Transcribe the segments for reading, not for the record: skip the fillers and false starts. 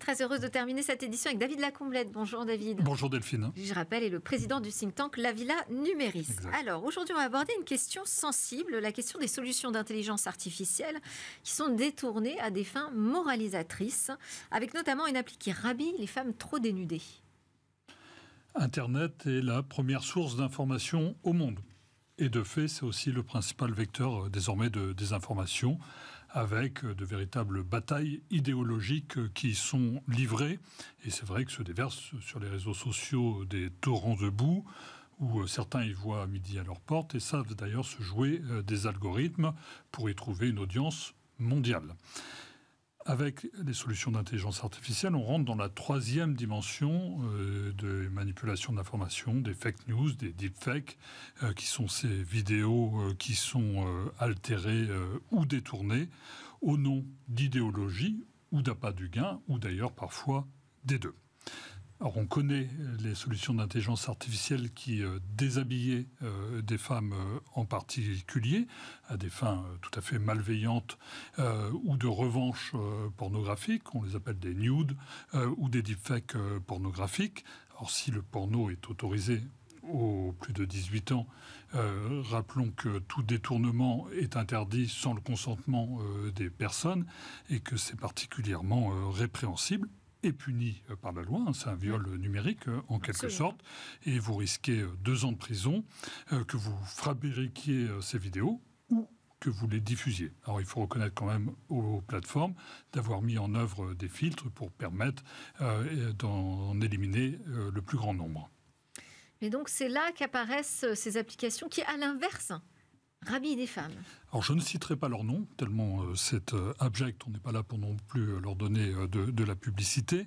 Très heureuse de terminer cette édition avec David Lacomblette. Bonjour David. Bonjour Delphine. Je rappelle, est le président du think tank La Villa Numéris. Exact. Alors, aujourd'hui, on va aborder une question sensible, la question des solutions d'intelligence artificielle qui sont détournées à des fins moralisatrices, avec notamment une appli qui rhabille les femmes trop dénudées. Internet est la première source d'information au monde. Et de fait, c'est aussi le principal vecteur désormais de désinformation, avec de véritables batailles idéologiques qui sont livrées. Et c'est vrai que se déversent sur les réseaux sociaux des torrents de boue, où certains y voient midi à leur porte, et savent d'ailleurs se jouer des algorithmes pour y trouver une audience mondiale. Avec les solutions d'intelligence artificielle, on rentre dans la troisième dimension de manipulation d'information, des fake news, des deepfakes, qui sont ces vidéos qui sont altérées ou détournées au nom d'idéologie ou d'appât du gain, ou d'ailleurs parfois des deux. Alors on connaît les solutions d'intelligence artificielle qui déshabillaient des femmes en particulier à des fins tout à fait malveillantes ou de revanche pornographique, on les appelle des nudes ou des deepfakes pornographiques. Alors si le porno est autorisé aux plus de 18 ans, rappelons que tout détournement est interdit sans le consentement des personnes et que c'est particulièrement répréhensible et puni par la loi. C'est un viol numérique, en quelque sorte. Et vous risquez 2 ans de prison, que vous fabriquiez ces vidéos ou que vous les diffusiez. Alors, il faut reconnaître quand même aux plateformes d'avoir mis en œuvre des filtres pour permettre d'en éliminer le plus grand nombre. Mais donc, c'est là qu'apparaissent ces applications qui, à l'inverse, rhabillent des femmes. Alors, je ne citerai pas leur nom, tellement c'est abject, on n'est pas là pour non plus leur donner de la publicité.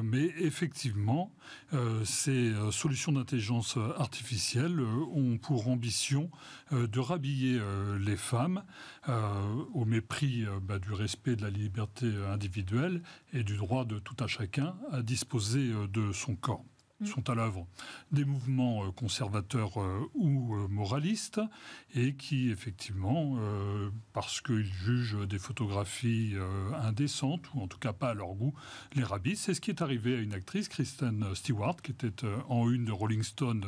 Mais effectivement, ces solutions d'intelligence artificielle ont pour ambition de rhabiller les femmes au mépris du respect de la liberté individuelle et du droit de tout un chacun à disposer de son corps. Sont à l'œuvre des mouvements conservateurs ou moralistes et qui, effectivement, parce qu'ils jugent des photographies indécentes ou en tout cas pas à leur goût, les rhabillent. C'est ce qui est arrivé à une actrice, Kristen Stewart, qui était en une de Rolling Stone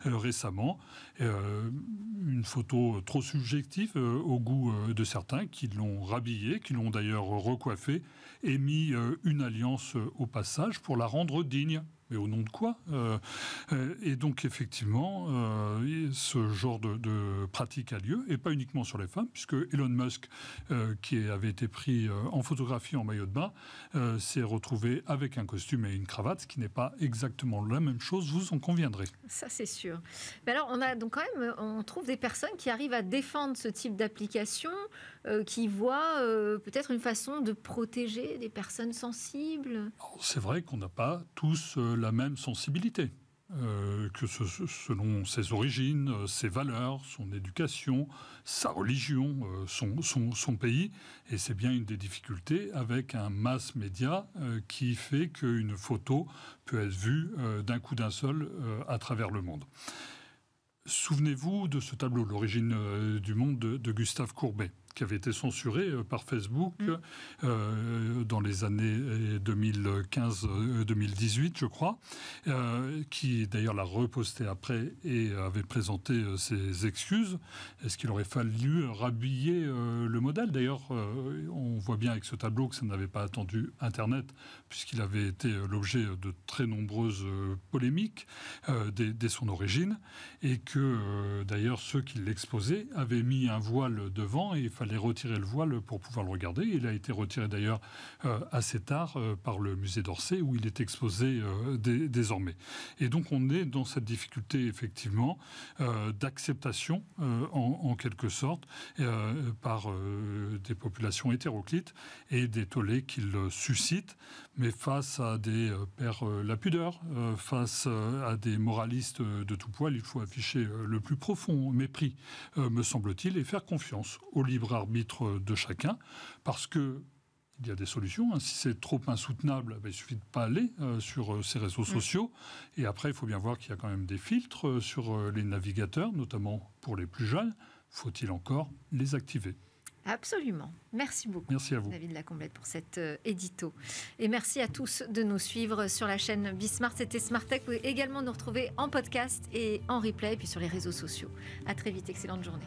récemment. Une photo trop subjective au goût de certains qui l'ont rhabillée, qui l'ont d'ailleurs recoiffée et mis une alliance au passage pour la rendre digne. Mais au nom de quoi ? Et donc, effectivement, ce genre de pratique a lieu, et pas uniquement sur les femmes, puisque Elon Musk, qui avait été pris en photographie en maillot de bain, s'est retrouvé avec un costume et une cravate, ce qui n'est pas exactement la même chose, vous en conviendrez. Ça, c'est sûr. Mais alors, on trouve des personnes qui arrivent à défendre ce type d'application, qui voient peut-être une façon de protéger des personnes sensibles. C'est vrai qu'on n'a pas tous la même sensibilité, que selon ses origines, ses valeurs, son éducation, sa religion, son pays. Et c'est bien une des difficultés avec un mass média qui fait qu'une photo peut être vue d'un coup d'un seul à travers le monde. Souvenez-vous de ce tableau, L'origine du monde de Gustave Courbet, qui avait été censuré par Facebook dans les années 2015-2018, je crois, qui d'ailleurs l'a reposté après et avait présenté ses excuses. Est-ce qu'il aurait fallu rhabiller le modèle ? D'ailleurs, on voit bien avec ce tableau que ça n'avait pas attendu Internet, puisqu'il avait été l'objet de très nombreuses polémiques dès son origine, et que d'ailleurs ceux qui l'exposaient avaient mis un voile devant et il fallait retirer le voile pour pouvoir le regarder. Il a été retiré d'ailleurs assez tard par le musée d'Orsay où il est exposé désormais. Et donc on est dans cette difficulté effectivement d'acceptation en quelque sorte par des populations hétéroclites et des tollés qu'il suscite. Mais face à des pères la pudeur, face à des moralistes de tout poil, il faut afficher le plus profond mépris, me semble-t-il, et faire confiance au libre arbitre de chacun, parce que il y a des solutions. Si c'est trop insoutenable, il suffit de ne pas aller sur ces réseaux sociaux. Et après, il faut bien voir qu'il y a quand même des filtres sur les navigateurs, notamment pour les plus jeunes. Faut-il encore les activer ? Absolument. Merci beaucoup. Merci à vous. David Lacomblette pour cet édito. Et merci à tous de nous suivre sur la chaîne Bismart. C'était Smart Tech. Vous pouvez également nous retrouver en podcast et en replay, et puis sur les réseaux sociaux. À très vite. Excellente journée.